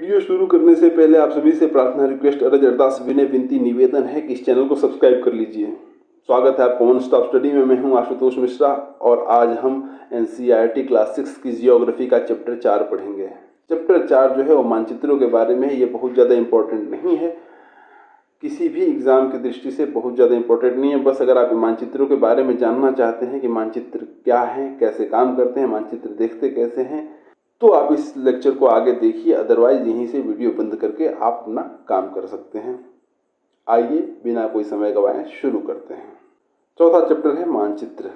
Video शुरू करने से पहले आप सभी से प्रार्थना, रिक्वेस्ट, अर्ज, अरदास, विनय, विनती, निवेदन है कि इस चैनल को सब्सक्राइब कर लीजिए। स्वागत है आपका वन स्टॉप स्टडी में। मैं हूं आशुतोष मिश्रा और आज हम एनसीईआरटी क्लास 6 की जियोग्राफी का चैप्टर 4 पढ़ेंगे। चैप्टर 4 जो है वो मानचित्रों के बारे में है। ये बहुत ज़्यादा इंपॉर्टेंट नहीं है, किसी भी एग्ज़ाम की दृष्टि से बहुत ज़्यादा इंपॉर्टेंट नहीं है। बस अगर आप मानचित्रों के बारे में जानना चाहते हैं कि मानचित्र क्या है, कैसे काम करते हैं, मानचित्र देखते कैसे हैं, तो आप इस लेक्चर को आगे देखिए। अदरवाइज यहीं से वीडियो बंद करके आप अपना काम कर सकते हैं। आइए बिना कोई समय गवाए शुरू करते हैं। चौथा चैप्टर है मानचित्र।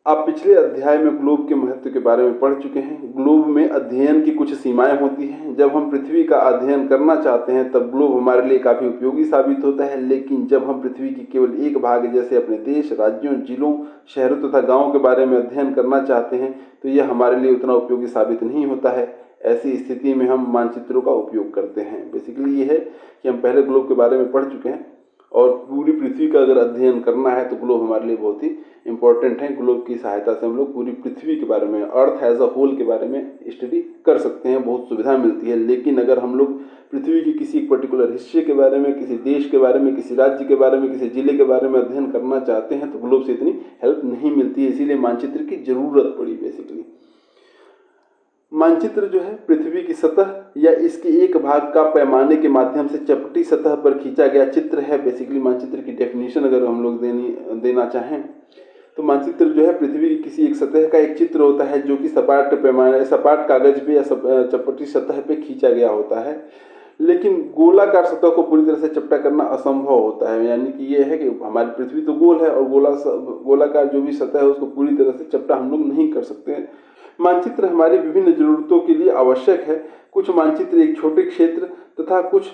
आप पिछले अध्याय में ग्लोब के महत्व के बारे में पढ़ चुके हैं। ग्लोब में अध्ययन की कुछ सीमाएं होती हैं। जब हम पृथ्वी का अध्ययन करना चाहते हैं तब ग्लोब हमारे लिए काफ़ी उपयोगी साबित होता है, लेकिन जब हम पृथ्वी की केवल एक भाग जैसे अपने देश, राज्यों, जिलों, शहरों तथा गाँवों के बारे में अध्ययन करना चाहते हैं तो यह हमारे लिए उतना उपयोगी साबित नहीं होता है। ऐसी स्थिति में हम मानचित्रों का उपयोग करते हैं। बेसिकली ये है कि हम पहले ग्लोब के बारे में पढ़ चुके हैं और पूरी पृथ्वी का अगर अध्ययन करना है तो ग्लोब हमारे लिए बहुत ही इंपॉर्टेंट है। ग्लोब की सहायता से हम लोग पूरी पृथ्वी के बारे में, अर्थ एज अ होल के बारे में स्टडी कर सकते हैं, बहुत सुविधा मिलती है। लेकिन अगर हम लोग पृथ्वी के किसी पर्टिकुलर हिस्से के बारे में, किसी देश के बारे में, किसी राज्य के बारे में, किसी जिले के बारे में अध्ययन करना चाहते हैं तो ग्लोब से इतनी हेल्प नहीं मिलती है। इसीलिए मानचित्र की जरूरत पड़ी। बेसिकली मानचित्र जो है पृथ्वी की सतह या इसके एक भाग का पैमाने के माध्यम से चपटी सतह पर खींचा गया चित्र है। बेसिकली मानचित्र की डेफिनेशन अगर हम लोग देना चाहें तो मानचित्र जो है पृथ्वी की किसी एक सतह का एक चित्र होता है जो कि सपाट कागज पे या चपटी सतह पे खींचा गया होता है। लेकिन गोलाकार सतह को पूरी तरह से चपटा करना असंभव होता है। यानी कि ये है कि हमारी पृथ्वी तो गोल है और गोलाकार जो भी सतह है उसको पूरी तरह से चपटा हम लोग नहीं कर सकते। मानचित्र हमारी विभिन्न जरूरतों के लिए आवश्यक है। कुछ मानचित्र एक छोटे क्षेत्र तथा कुछ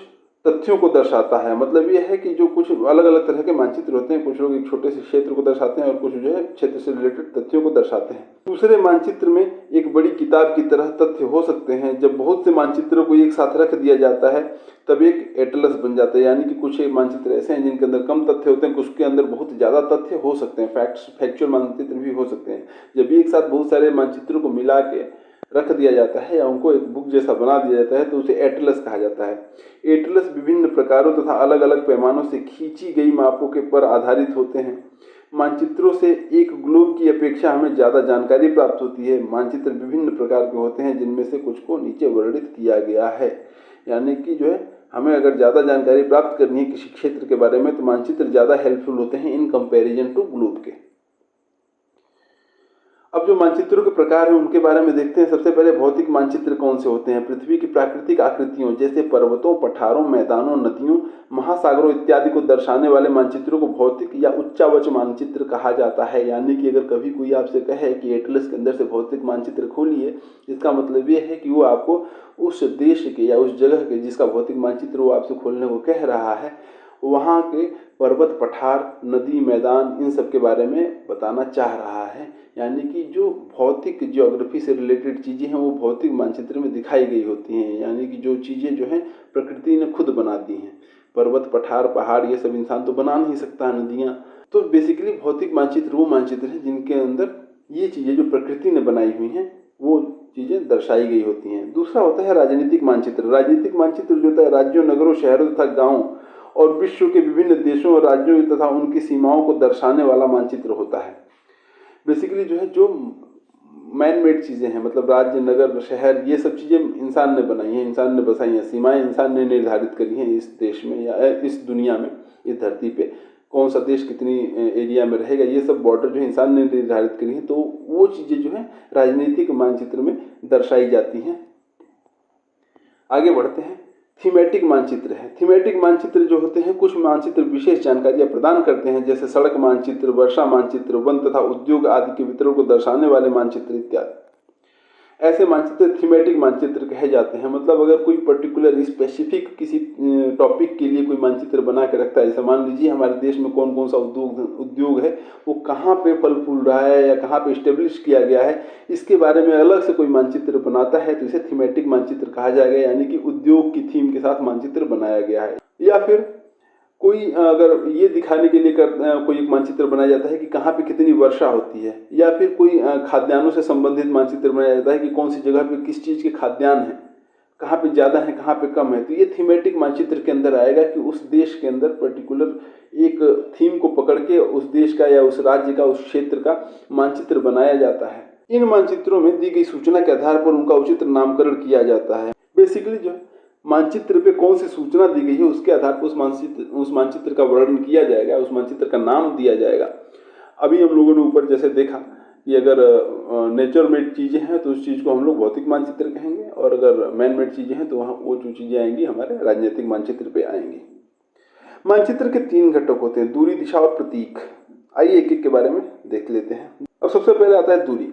तथ्यों को दर्शाता है। मतलब ये है कि जो कुछ अलग अलग तरह के मानचित्र होते हैं, कुछ लोग एक छोटे से क्षेत्र को दर्शाते हैं और कुछ जो है क्षेत्र से रिलेटेड तथ्यों को दर्शाते हैं। दूसरे मानचित्र में एक बड़ी किताब की तरह तथ्य हो सकते हैं। जब बहुत से मानचित्रों को एक साथ रख दिया जाता है तब एक एटलस बन जाता है। यानी कि कुछ मानचित्र ऐसे हैं जिनके अंदर कम तथ्य होते हैं, कुछ के अंदर बहुत ज़्यादा तथ्य हो सकते हैं, फैक्चुअल मानचित्र भी हो सकते हैं। जब एक साथ बहुत सारे मानचित्रों को मिला के रख दिया जाता है या उनको एक बुक जैसा बना दिया जाता है तो उसे एटलस कहा जाता है। एटलस विभिन्न प्रकारों तथा अलग अलग पैमानों से खींची गई मापों के पर आधारित होते हैं। मानचित्रों से एक ग्लोब की अपेक्षा हमें ज़्यादा जानकारी प्राप्त होती है। मानचित्र विभिन्न प्रकार के होते हैं जिनमें से कुछ को नीचे वर्णित किया गया है। यानी कि जो है हमें अगर ज़्यादा जानकारी प्राप्त करनी है किसी क्षेत्र के बारे में तो मानचित्र ज़्यादा हेल्पफुल होते हैं इन कंपैरिजन टू ग्लोब के। अब जो मानचित्रों के प्रकार हैं उनके बारे में देखते हैं। सबसे पहले भौतिक मानचित्र कौन से होते हैं। पृथ्वी की प्राकृतिक आकृतियों जैसे पर्वतों, पठारों, मैदानों, नदियों, महासागरों इत्यादि को दर्शाने वाले मानचित्रों को भौतिक या उच्चावच मानचित्र कहा जाता है। यानी कि अगर कभी कोई आपसे कहे कि एटलस के अंदर से भौतिक मानचित्र खोलिए, इसका मतलब ये है कि वो आपको उस देश के या उस जगह के जिसका भौतिक मानचित्र वो आपसे खोलने को कह रहा है, वहाँ के पर्वत, पठार, नदी, मैदान, इन सब के बारे में बताना चाह रहा है। यानी कि जो भौतिक ज्योग्राफी से रिलेटेड चीज़ें हैं वो भौतिक मानचित्र में दिखाई गई होती हैं। यानी कि जो चीज़ें जो हैं प्रकृति ने खुद बना दी हैं। पर्वत, पठार, पहाड़ ये सब इंसान तो बना नहीं सकता, नदियाँ। तो बेसिकली भौतिक मानचित्र वो मानचित्र हैं जिनके अंदर ये चीज़ें जो प्रकृति ने बनाई हुई हैं वो चीज़ें दर्शाई गई होती हैं। दूसरा होता है राजनीतिक मानचित्र। राजनीतिक मानचित्र जो होता है राज्यों, नगरों, शहरों तथा गाँव और विश्व के विभिन्न देशों और राज्यों तथा उनकी सीमाओं को दर्शाने वाला मानचित्र होता है। बेसिकली जो है जो मैन मेड चीज़ें हैं, मतलब राज्य, नगर, शहर, ये सब चीज़ें इंसान ने बनाई हैं, इंसान ने बसाई हैं। सीमाएं इंसान ने निर्धारित करी हैं इस देश में या इस दुनिया में, इस धरती पे कौन सा देश कितनी एरिया में रहेगा, ये सब बॉर्डर जो इंसान ने निर्धारित करी हैं। तो वो चीज़ें जो हैं राजनीतिक मानचित्र में दर्शाई जाती हैं। आगे बढ़ते हैं। थीमेटिक मानचित्र है। थीमेटिक मानचित्र जो होते हैं, कुछ मानचित्र विशेष जानकारियां प्रदान करते हैं जैसे सड़क मानचित्र, वर्षा मानचित्र, वन तथा उद्योग आदि के वितरण को दर्शाने वाले मानचित्र इत्यादि। ऐसे मानचित्र थीमेटिक मानचित्र कहे जाते हैं। मतलब अगर कोई पर्टिकुलर स्पेसिफिक किसी टॉपिक के लिए कोई मानचित्र बना के रखता है, जैसे मान लीजिए हमारे देश में कौन कौन सा उद्योग है, वो कहाँ पे फल फूल रहा है या कहाँ पे इस्टेब्लिश किया गया है, इसके बारे में अलग से कोई मानचित्र बनाता है तो इसे थीमेटिक मानचित्र कहा जाएगा। यानी कि उद्योग की थीम के साथ मानचित्र बनाया गया है। या फिर कोई अगर ये दिखाने के लिए कोई एक मानचित्र बनाया जाता है कि कहाँ पे कितनी वर्षा होती है, या फिर कोई खाद्यान्नों से संबंधित मानचित्र बनाया जाता है कि कौन सी जगह पे किस चीज़ के खाद्यान्न हैं, कहाँ पे ज़्यादा है, कहाँ पे कम है। तो ये थीमेटिक मानचित्र के अंदर आएगा कि उस देश के अंदर पर्टिकुलर एक थीम को पकड़ के उस देश का या उस राज्य का, उस क्षेत्र का मानचित्र बनाया जाता है। इन मानचित्रों में दी गई सूचना के आधार पर उनका उचित नामकरण किया जाता है। बेसिकली जो मानचित्र पे कौन सी सूचना दी गई है उसके आधार पर उस मानचित्र का वर्णन किया जाएगा, उस मानचित्र का नाम दिया जाएगा। अभी हम लोगों ने ऊपर जैसे देखा कि अगर नेचर मेड चीज़ें हैं तो उस चीज़ को हम लोग भौतिक मानचित्र कहेंगे, और अगर मैन मेड चीज़ें हैं तो वहाँ वो जो चीज़ें आएंगी हमारे राजनीतिक मानचित्र पे आएंगी। मानचित्र के 3 घटक होते हैं, दूरी, दिशा और प्रतीक। आइए एक एक के बारे में देख लेते हैं। अब सबसे पहले आता है दूरी।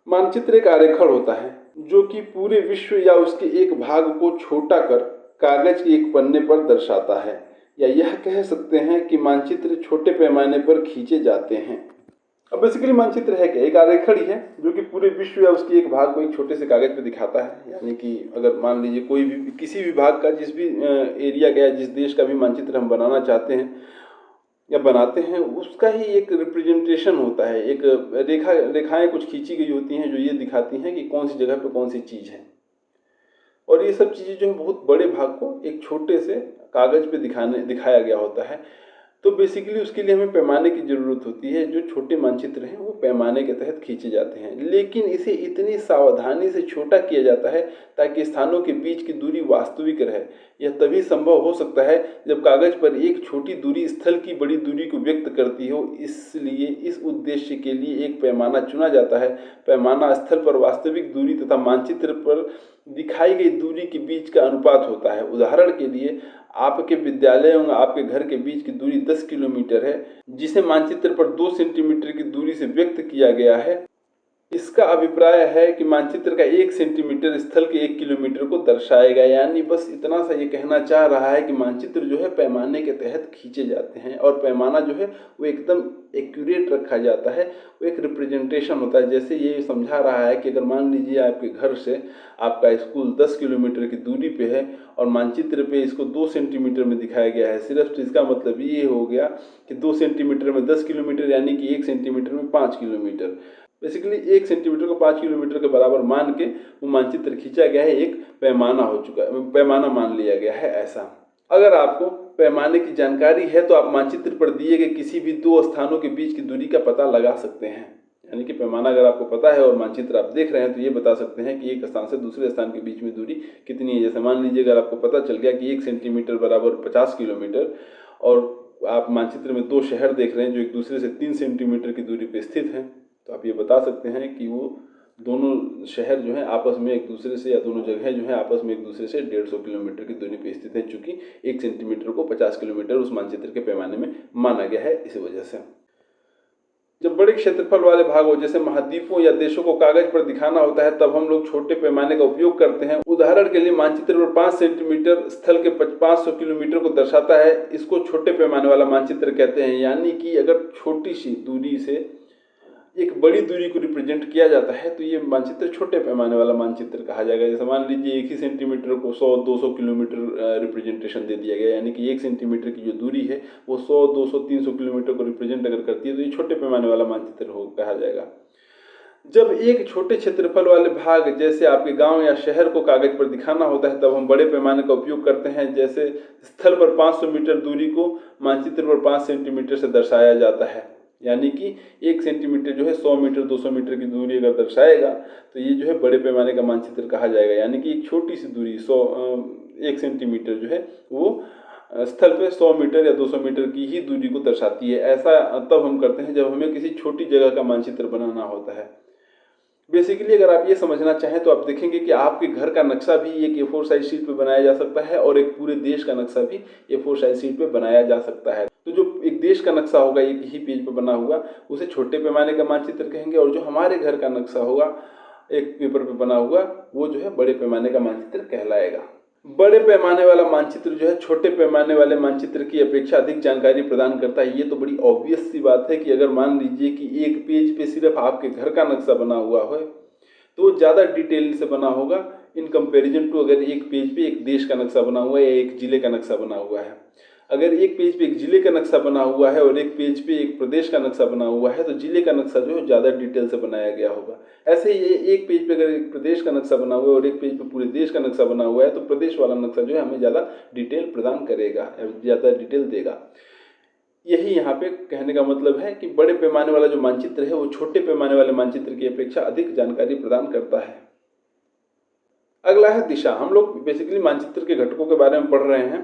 मानचित्र एक आरेखण होता है जो कि पूरे विश्व या उसके एक भाग को छोटा कर कागज के एक पन्ने पर दर्शाता है, या यह कह सकते हैं कि मानचित्र छोटे पैमाने पर खींचे जाते हैं। अब बेसिकली मानचित्र है क्या? एक आरेखण ही है जो कि पूरे विश्व या उसके एक भाग को एक छोटे से कागज पे दिखाता है। यानी कि अगर मान लीजिए कोई भी किसी भी भाग का, जिस भी एरिया का या जिस देश का भी मानचित्र हम बनाना चाहते हैं या बनाते हैं, उसका ही एक रिप्रेजेंटेशन होता है। एक रेखाएं कुछ खींची गई होती हैं जो ये दिखाती हैं कि कौन सी जगह पे कौन सी चीज़ है, और ये सब चीज़ें जो है बहुत बड़े भाग को एक छोटे से कागज पे दिखाया गया होता है। तो बेसिकली उसके लिए हमें पैमाने की ज़रूरत होती है। जो छोटे मानचित्र हैं वो पैमाने के तहत खींचे जाते हैं, लेकिन इसे इतनी सावधानी से छोटा किया जाता है ताकि स्थानों के बीच की दूरी वास्तविक रहे। यह तभी संभव हो सकता है जब कागज पर एक छोटी दूरी स्थल की बड़ी दूरी को व्यक्त करती हो। इसलिए इस उद्देश्य के लिए एक पैमाना चुना जाता है। पैमाना स्थल पर वास्तविक दूरी तथा मानचित्र पर दिखाई गई दूरी के बीच का अनुपात होता है। उदाहरण के लिए आपके विद्यालय और आपके घर के बीच की दूरी 10 किलोमीटर है, जिसे मानचित्र पर 2 सेंटीमीटर की दूरी से व्यक्त किया गया है। इसका अभिप्राय है कि मानचित्र का 1 सेंटीमीटर स्थल के 1 किलोमीटर को दर्शाएगा। यानी बस इतना सा ये कहना चाह रहा है कि मानचित्र जो है पैमाने के तहत खींचे जाते हैं, और पैमाना जो है वो एकदम एक्यूरेट रखा जाता है। वो एक रिप्रेजेंटेशन होता है। जैसे ये समझा रहा है कि अगर मान लीजिए आपके घर से आपका स्कूल 10 किलोमीटर की दूरी पे है और मानचित्र पे इसको 2 सेंटीमीटर में दिखाया गया है सिर्फ, तो इसका मतलब ये हो गया कि 2 सेंटीमीटर में 10 किलोमीटर, यानी कि 1 सेंटीमीटर में 5 किलोमीटर। बेसिकली 1 सेंटीमीटर को 5 किलोमीटर के बराबर मान के वो मानचित्र खींचा गया है, एक पैमाना हो चुका है, पैमाना मान लिया गया है। ऐसा अगर आपको पैमाने की जानकारी है तो आप मानचित्र पर दिए गए किसी भी 2 स्थानों के बीच की दूरी का पता लगा सकते हैं। यानी कि पैमाना अगर आपको पता है और मानचित्र आप देख रहे हैं तो ये बता सकते हैं कि एक स्थान से दूसरे स्थान के बीच में दूरी कितनी है। जैसे मान लीजिए अगर आपको पता चल गया कि 1 सेंटीमीटर बराबर 50 किलोमीटर, और आप मानचित्र में 2 शहर देख रहे हैं जो एक दूसरे से 3 सेंटीमीटर की दूरी पर स्थित हैं, तो आप ये बता सकते हैं कि वो दोनों शहर जो हैं आपस में एक दूसरे से, या दोनों जगह जो हैं आपस में एक दूसरे से 150 किलोमीटर की दूरी पर स्थित हैं, चूँकि 1 सेंटीमीटर को 50 किलोमीटर उस मानचित्र के पैमाने में माना गया है। इसी वजह से जब बड़े क्षेत्रफल वाले भाग हो, जैसे महाद्वीपों या देशों को कागज पर दिखाना होता है, तब हम लोग छोटे पैमाने का उपयोग करते हैं। उदाहरण के लिए मानचित्र पर 5 सेंटीमीटर स्थल के 500 किलोमीटर को दर्शाता है। इसको छोटे पैमाने वाला मानचित्र कहते हैं। यानी कि अगर छोटी सी दूरी से एक बड़ी दूरी को रिप्रेजेंट किया जाता है तो ये मानचित्र छोटे पैमाने वाला मानचित्र कहा जाएगा। जैसे मान लीजिए 1 ही सेंटीमीटर को 100-200 किलोमीटर रिप्रेजेंटेशन दे दिया गया, यानी कि 1 सेंटीमीटर की जो दूरी है वो 100-200-300 किलोमीटर को रिप्रेजेंट अगर करती है तो ये छोटे पैमाने वाला मानचित्र हो कहा जाएगा। जब एक छोटे क्षेत्रफल वाले भाग जैसे आपके गांव या शहर को कागज पर दिखाना होता है तब हम बड़े पैमाने का उपयोग करते हैं। जैसे स्थल पर 500 मीटर दूरी को मानचित्र पर 5 सेंटीमीटर से दर्शाया जाता है। यानी कि 1 सेंटीमीटर जो है 100 मीटर 200 मीटर की दूरी अगर दर्शाएगा तो ये जो है बड़े पैमाने का मानचित्र कहा जाएगा। यानी कि एक छोटी सी दूरी 1 सेंटीमीटर जो है वो स्थल पे 100 मीटर या 200 मीटर की ही दूरी को दर्शाती है। ऐसा तब हम करते हैं जब हमें किसी छोटी जगह का मानचित्र बनाना होता है। बेसिकली अगर आप ये समझना चाहें तो आप देखेंगे कि आपके घर का नक्शा भी एक A4 साइज शीट पे बनाया जा सकता है, और एक पूरे देश का नक्शा भी A4 साइज शीट पे बनाया जा सकता है। तो जो एक देश का नक्शा होगा एक ही पेज पर बना हुआ, उसे छोटे पैमाने का मानचित्र कहेंगे, और जो हमारे घर का नक्शा होगा एक पेपर पे बना हुआ वो जो है बड़े पैमाने का मानचित्र कहलाएगा। बड़े पैमाने वाला मानचित्र जो है छोटे पैमाने वाले मानचित्र की अपेक्षा अधिक जानकारी प्रदान करता है। ये तो बड़ी ऑब्वियस सी बात है कि अगर मान लीजिए कि एक पेज पे सिर्फ आपके घर का नक्शा बना हुआ है तो वो ज़्यादा डिटेल से बना होगा इन कंपैरिजन टू अगर एक पेज पे एक देश का नक्शा बना हुआ है या एक ज़िले का नक्शा बना हुआ है। अगर एक पेज पे एक जिले का नक्शा बना हुआ है और एक पेज पे एक प्रदेश का नक्शा बना हुआ है तो जिले का नक्शा जो है ज़्यादा डिटेल से बनाया गया होगा। ऐसे ही एक पेज पे अगर एक प्रदेश का नक्शा बना हुआ है और एक पेज पे पूरे देश का नक्शा बना हुआ है तो प्रदेश वाला नक्शा जो है हमें ज़्यादा डिटेल प्रदान करेगा, ज़्यादा डिटेल देगा। यही यहाँ पे कहने का मतलब है कि बड़े पैमाने वाला जो मानचित्र है वो छोटे पैमाने वाले मानचित्र की अपेक्षा अधिक जानकारी प्रदान करता है। अगला है दिशा। हम लोग बेसिकली मानचित्र के घटकों के बारे में पढ़ रहे हैं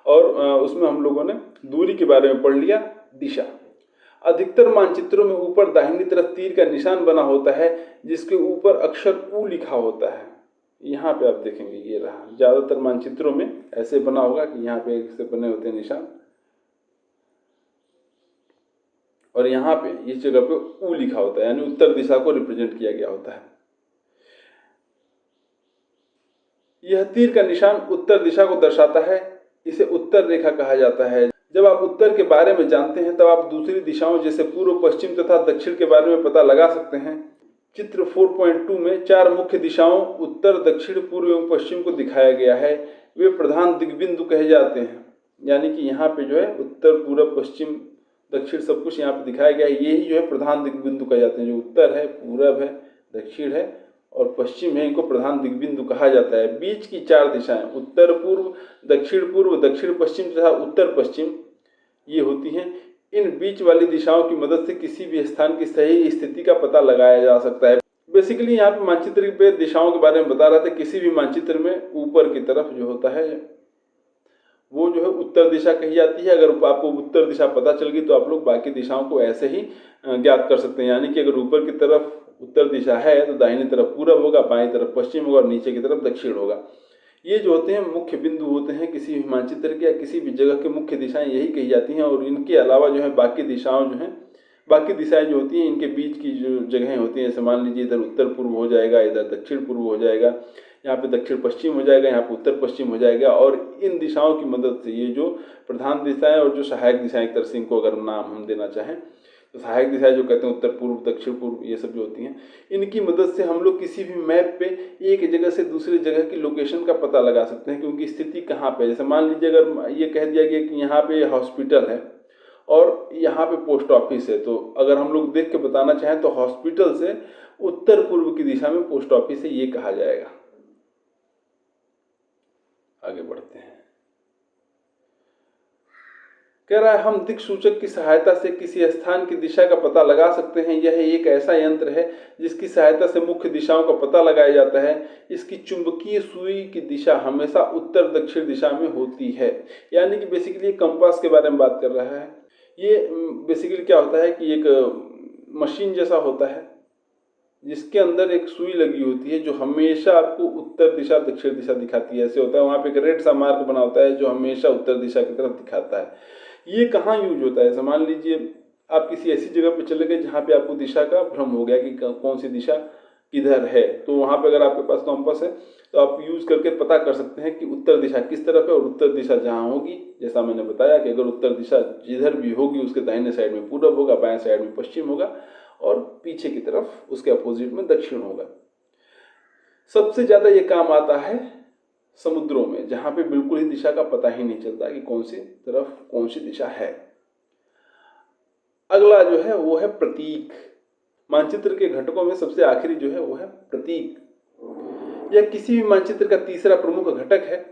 और उसमें हम लोगों ने दूरी के बारे में पढ़ लिया। दिशा अधिकतर मानचित्रों में ऊपर दाहिनी तरफ तीर का निशान बना होता है जिसके ऊपर अक्षर उ लिखा होता है। यहाँ पे आप देखेंगे ये रहा, ज्यादातर मानचित्रों में ऐसे बना होगा कि यहाँ पे ऐसे बने होते हैं निशान और यहाँ पे इस जगह पे उ लिखा होता है, यानी उत्तर दिशा को रिप्रेजेंट किया गया होता है। यह तीर का निशान उत्तर दिशा को दर्शाता है, इसे उत्तर रेखा कहा जाता है। जब आप उत्तर के बारे में जानते हैं तब आप दूसरी दिशाओं जैसे पूर्व, पश्चिम तथा दक्षिण के बारे में पता लगा सकते हैं। चित्र 4.2 में 4 मुख्य दिशाओं उत्तर, दक्षिण, पूर्व एवं पश्चिम को दिखाया गया है। वे प्रधान दिग्बिंदु कहे जाते हैं, यानी कि यहाँ पे जो है उत्तर, पूर्व, पश्चिम, दक्षिण सब कुछ यहाँ पे दिखाया गया है। यही जो है प्रधान दिग्बिंदु कहे जाते हैं। जो उत्तर है, पूर्व है, दक्षिण है और पश्चिम है, इनको प्रधान दिग्बिंदु कहा जाता है। बीच की 4 दिशाएं उत्तर पूर्व, दक्षिण पश्चिम तथा उत्तर पश्चिम ये होती हैं। इन बीच वाली दिशाओं की मदद से किसी भी स्थान की सही स्थिति का पता लगाया जा सकता है। बेसिकली यहाँ पे मानचित्र पे दिशाओं के बारे में बता रहा था। किसी भी मानचित्र में ऊपर की तरफ जो होता है वो जो है उत्तर दिशा कही जाती है। अगर आपको उत्तर दिशा पता चल गई तो आप लोग बाकी दिशाओं को ऐसे ही ज्ञात कर सकते हैं। यानी कि अगर ऊपर की तरफ उत्तर दिशा है तो दाहिनी तरफ पूरब होगा, बाईं तरफ पश्चिम होगा और नीचे की तरफ दक्षिण होगा। ये जो होते हैं मुख्य बिंदु होते हैं किसी भी मानचित्र के या किसी भी जगह के मुख्य दिशाएं यही कही जाती हैं। और इनके अलावा जो है बाकी दिशाएं जो होती हैं इनके बीच की जो जगहें होती हैं, जैसे मान लीजिए इधर उत्तर पूर्व हो जाएगा, इधर दक्षिण पूर्व हो जाएगा, यहाँ पे दक्षिण पश्चिम हो जाएगा, यहाँ पे उत्तर पश्चिम हो जाएगा। और इन दिशाओं की मदद से ये जो प्रधान दिशाएं और जो सहायक दिशाएं, एक तरह से इनको अगर नाम हम देना चाहें तो सहायक दिशाएं जो कहते हैं उत्तर पूर्व, दक्षिण पूर्व, ये सब जो होती हैं, इनकी मदद से हम लोग किसी भी मैप पे एक जगह से दूसरी जगह की लोकेशन का पता लगा सकते हैं कि उनकी स्थिति कहाँ पे है। जैसे मान लीजिए अगर ये कह दिया गया कि यहाँ पे हॉस्पिटल है और यहाँ पे पोस्ट ऑफिस है, तो अगर हम लोग देख के बताना चाहें तो हॉस्पिटल से उत्तर पूर्व की दिशा में पोस्ट ऑफिस है, ये कहा जाएगा। आगे बढ़ते हैं। कह रहा है हम दिक् सूचक की सहायता से किसी स्थान की दिशा का पता लगा सकते हैं। यह एक ऐसा यंत्र है जिसकी सहायता से मुख्य दिशाओं का पता लगाया जाता है। इसकी चुंबकीय सुई की दिशा हमेशा उत्तर दक्षिण दिशा में होती है। यानी कि बेसिकली कंपास के बारे में बात कर रहा है। ये बेसिकली क्या होता है कि एक मशीन जैसा होता है जिसके अंदर एक सुई लगी होती है जो हमेशा आपको उत्तर दिशा दक्षिण दिशा दिखाती है। ऐसे होता है, वहाँ पे एक रेड सा मार्क बना होता है जो हमेशा उत्तर दिशा की तरफ दिखाता है। ये कहाँ यूज होता है? मान लीजिए आप किसी ऐसी जगह पे चले गए जहाँ पे आपको दिशा का भ्रम हो गया कि कौन सी दिशा किधर है, तो वहाँ पे अगर आपके पास कंपास है तो आप यूज करके पता कर सकते हैं कि उत्तर दिशा किस तरफ है। और उत्तर दिशा जहाँ होगी, जैसा मैंने बताया कि अगर उत्तर दिशा जिधर भी होगी उसके दाहिने साइड में पूरब होगा, बाएं साइड में पश्चिम होगा और पीछे की तरफ उसके अपोजिट में दक्षिण होगा। सबसे ज्यादा ये काम आता है समुद्रों में, जहां पे बिल्कुल ही दिशा का पता ही नहीं चलता कि कौन सी तरफ कौन सी दिशा है। अगला जो है वो है प्रतीक। मानचित्र के घटकों में सबसे आखिरी जो है वो है प्रतीक। यह किसी भी मानचित्र का तीसरा प्रमुख घटक है।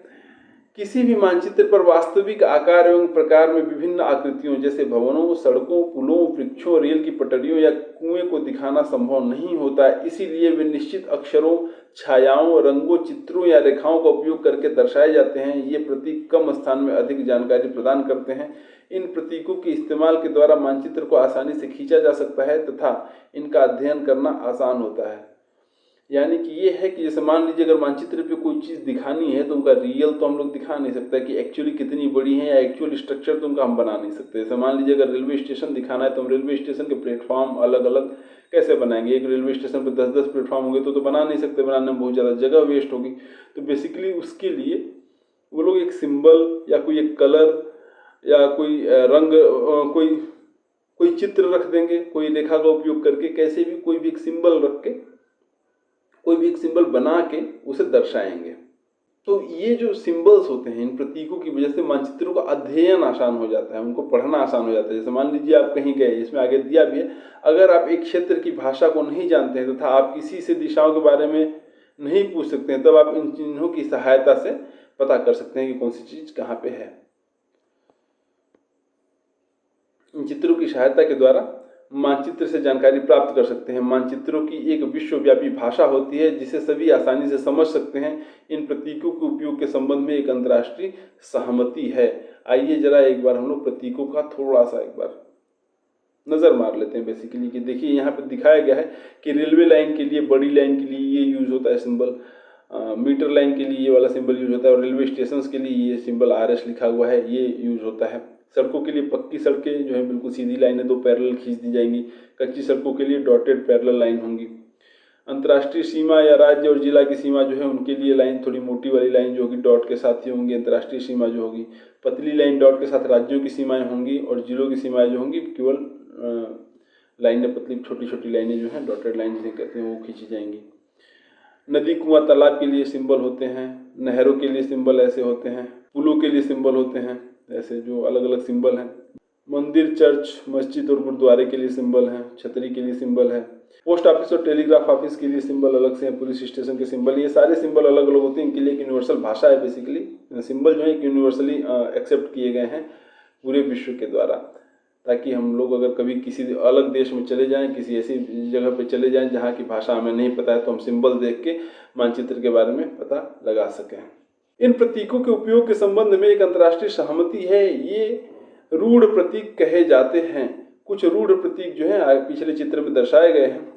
किसी भी मानचित्र पर वास्तविक आकार एवं प्रकार में विभिन्न आकृतियों जैसे भवनों, सड़कों, पुलों, वृक्षों, रेल की पटरियों या कुएं को दिखाना संभव नहीं होता है। इसीलिए वे निश्चित अक्षरों, छायाओं, रंगों, चित्रों या रेखाओं का उपयोग करके दर्शाए जाते हैं। ये प्रतीक कम स्थान में अधिक जानकारी प्रदान करते हैं। इन प्रतीकों के इस्तेमाल के द्वारा मानचित्र को आसानी से खींचा जा सकता है तथा इनका अध्ययन करना आसान होता है। यानी कि ये है कि जैसे मान लीजिए अगर मानचित्र पे कोई चीज़ दिखानी है तो उनका रियल तो हम लोग दिखा नहीं सकते कि एक्चुअली कितनी बड़ी है, या एक्चुअल स्ट्रक्चर तो उनका हम बना नहीं सकते। जैसे मान लीजिए अगर रेलवे स्टेशन दिखाना है तो हम रेलवे स्टेशन के प्लेटफॉर्म अलग अलग कैसे बनाएंगे? एक रेलवे स्टेशन पर 10-10 प्लेटफॉर्म होंगे तो बना नहीं सकते, बनाने में बहुत ज़्यादा जगह वेस्ट होगी। तो बेसिकली उसके लिए वो लोग एक सिंबल या कोई एक कलर या कोई रंग, कोई चित्र रख देंगे, कोई रेखा का उपयोग करके, कैसे भी कोई भी एक सिंबल रख के, कोई भी एक सिंबल बना के उसे दर्शाएंगे। तो ये जो सिंबल्स होते हैं, इन प्रतीकों की वजह से मानचित्रों का अध्ययन आसान हो जाता है, उनको पढ़ना आसान हो जाता है। जैसे मान लीजिए आप कहीं गए, इसमें आगे दिया भी है, अगर आप एक क्षेत्र की भाषा को नहीं जानते हैं तथा आप किसी से दिशाओं के बारे में नहीं पूछ सकते हैं, तब आप इन चिन्हों की सहायता से पता कर सकते हैं कि कौन सी चीज कहाँ पे है। इन चित्रों की सहायता के द्वारा मानचित्र से जानकारी प्राप्त कर सकते हैं। मानचित्रों की एक विश्वव्यापी भाषा होती है जिसे सभी आसानी से समझ सकते हैं। इन प्रतीकों के उपयोग के संबंध में एक अंतर्राष्ट्रीय सहमति है। आइए जरा एक बार हम लोग प्रतीकों का थोड़ा सा एक बार नजर मार लेते हैं। बेसिकली कि देखिए यहाँ पे दिखाया गया है कि रेलवे लाइन के लिए, बड़ी लाइन के लिए ये यूज होता है सिंबल, मीटर लाइन के लिए ये वाला सिंबल यूज होता है, और रेलवे स्टेशन के लिए ये सिंबल RS लिखा हुआ है ये यूज होता है। सड़कों के लिए पक्की सड़कें जो है बिल्कुल सीधी लाइनें, 2 पैरेलल खींच दी जाएंगी। कच्ची सड़कों के लिए डॉटेड पैरेलल लाइन होंगी। अंतर्राष्ट्रीय सीमा या राज्य और जिला की सीमा जो है उनके लिए लाइन थोड़ी मोटी वाली लाइन जो होगी डॉट के साथ ही होंगी। अंतर्राष्ट्रीय सीमा जो होगी पतली लाइन डॉट के साथ राज्यों की सीमाएं होंगी, और जिलों की सीमाएं जो होंगी केवल लाइनें, पतली छोटी छोटी लाइनें जो हैं डॉटेड लाइन जिसे कहते हैं वो खींची जाएंगी। नदी, कुआं, तालाब के लिए सिंबल होते हैं। नहरों के लिए सिंबल ऐसे होते हैं। पुलों के लिए सिंबल होते हैं ऐसे, जो अलग अलग सिंबल हैं। मंदिर, चर्च, मस्जिद और गुरुद्वारे के लिए सिंबल हैं। छतरी के लिए सिंबल है। पोस्ट ऑफिस और टेलीग्राफ ऑफिस के लिए सिंबल अलग से हैं। पुलिस स्टेशन के सिंबल, ये सारे सिंबल अलग अलग होते हैं। इनके लिए एक यूनिवर्सल भाषा है। बेसिकली सिंबल जो है यूनिवर्सली एक्सेप्ट किए गए हैं पूरे विश्व के द्वारा, ताकि हम लोग अगर कभी किसी अलग देश में चले जाएं, किसी ऐसी जगह पे चले जाएं जहाँ की भाषा हमें नहीं पता है, तो हम सिंबल देख के मानचित्र के बारे में पता लगा सकें। इन प्रतीकों के उपयोग के संबंध में एक अंतर्राष्ट्रीय सहमति है। ये रूढ़ प्रतीक कहे जाते हैं। कुछ रूढ़ प्रतीक जो है पिछले चित्र में दर्शाए गए हैं।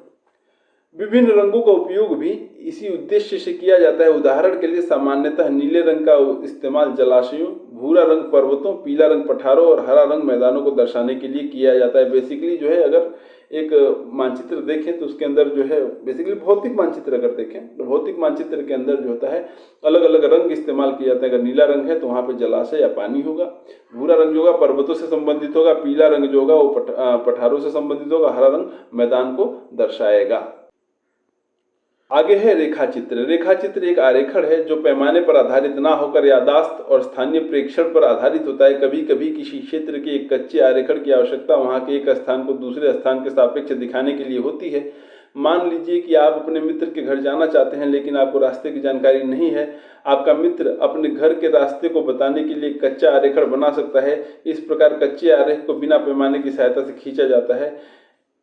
विभिन्न रंगों का उपयोग भी इसी उद्देश्य से किया जाता है। उदाहरण के लिए सामान्यतः नीले रंग का इस्तेमाल जलाशयों, भूरा रंग पर्वतों, पीला रंग पठारों और हरा रंग मैदानों को दर्शाने के लिए किया जाता है। बेसिकली जो है अगर एक मानचित्र देखें तो उसके अंदर जो है बेसिकली भौतिक मानचित्र अगर देखें तो भौतिक मानचित्र के अंदर जो होता है अलग अलग रंग इस्तेमाल किया जाता है। अगर नीला रंग है तो वहाँ पे जलाशय या पानी होगा, भूरा रंग जो होगा पर्वतों से संबंधित होगा, पीला रंग जो होगा वो पठारों से संबंधित होगा, हरा रंग मैदान को दर्शाएगा। आगे है रेखाचित्र। रेखाचित्र एक आरेखण है जो पैमाने पर आधारित ना होकर याददाश्त और स्थानीय प्रेक्षण पर आधारित होता है। कभी कभी किसी क्षेत्र के एक कच्चे आरेखण की आवश्यकता वहां के एक स्थान को दूसरे स्थान के सापेक्ष दिखाने के लिए होती है। मान लीजिए कि आप अपने मित्र के घर जाना चाहते हैं लेकिन आपको रास्ते की जानकारी नहीं है। आपका मित्र अपने घर के रास्ते को बताने के लिए कच्चा आरेखण बना सकता है। इस प्रकार कच्चे आरेख को बिना पैमाने की सहायता से खींचा जाता है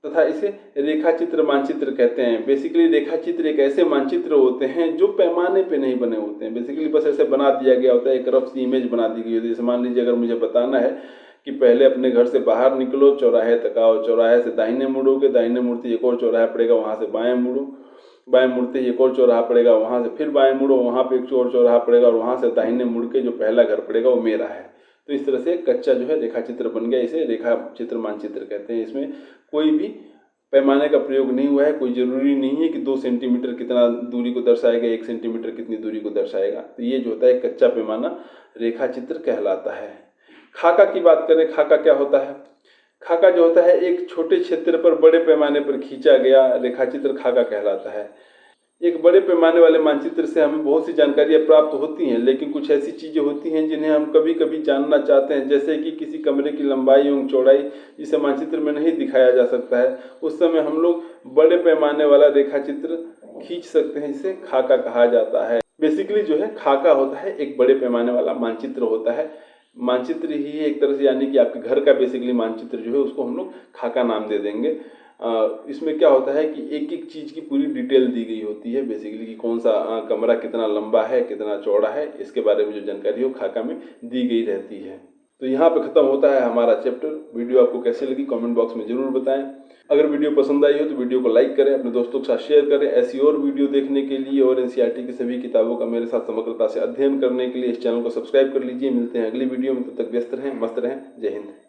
तथा इसे रेखाचित्र मानचित्र कहते हैं। बेसिकली रेखाचित्र एक ऐसे मानचित्र होते हैं जो पैमाने पे नहीं बने होते हैं। बेसिकली बस ऐसे बना दिया गया होता है, एक रफ सी इमेज बना दी गई होती है। जैसे मान लीजिए अगर मुझे बताना है कि पहले अपने घर से बाहर निकलो, चौराहे तक आओ, चौराहे से दाहिने मुड़ोगे, दाहिने मुड़ते एक और चौराहा पड़ेगा, वहाँ से बाएं मुड़ो, बाएं मुड़ते ही एक और चौराहा पड़ेगा, वहाँ से फिर बाएं मुड़ो, वहाँ पे एक और चौराहा पड़ेगा, और वहाँ से दाहिने मुड़ के जो पहला घर पड़ेगा वो मेरा है। तो इस तरह से कच्चा जो है रेखाचित्र बन गया। इसे रेखाचित्र मानचित्र कहते हैं। इसमें कोई भी पैमाने का प्रयोग नहीं हुआ है। कोई जरूरी नहीं है कि 2 सेंटीमीटर कितना दूरी को दर्शाएगा, 1 सेंटीमीटर कितनी दूरी को दर्शाएगा। तो ये जो होता है कच्चा पैमाना रेखाचित्र कहलाता है। खाका की बात करें, खाका क्या होता है? खाका जो होता है एक छोटे क्षेत्र पर बड़े पैमाने पर खींचा गया रेखाचित्र खाका कहलाता है। एक बड़े पैमाने वाले मानचित्र से हमें बहुत सी जानकारियां प्राप्त होती हैं, लेकिन कुछ ऐसी चीजें होती हैं जिन्हें हम कभी कभी जानना चाहते हैं, जैसे कि किसी कमरे की लंबाई एवं चौड़ाई, जिसे मानचित्र में नहीं दिखाया जा सकता है। उस समय हम लोग बड़े पैमाने वाला रेखाचित्र खींच सकते हैं, जिसे खाका कहा जाता है। बेसिकली जो है खाका होता है एक बड़े पैमाने वाला मानचित्र होता है। मानचित्र ही एक तरह से, यानी कि आपके घर का बेसिकली मानचित्र जो है उसको हम लोग खाका नाम दे देंगे। इसमें क्या होता है कि एक एक चीज़ की पूरी डिटेल दी गई होती है। बेसिकली कि कौन सा कमरा कितना लंबा है, कितना चौड़ा है, इसके बारे में जो जानकारी हो खाका में दी गई रहती है। तो यहाँ पे ख़त्म होता है हमारा चैप्टर। वीडियो आपको कैसे लगी कमेंट बॉक्स में ज़रूर बताएं। अगर वीडियो पसंद आई हो तो वीडियो को लाइक करें, अपने दोस्तों के साथ शेयर करें। ऐसी और वीडियो देखने के लिए और NCERT की सभी किताबों का मेरे साथ समग्रता से अध्ययन करने के लिए इस चैनल को सब्सक्राइब कर लीजिए। मिलते हैं अगली वीडियो में, तब तक व्यस्त रहें, मस्त रहें। जय हिंद।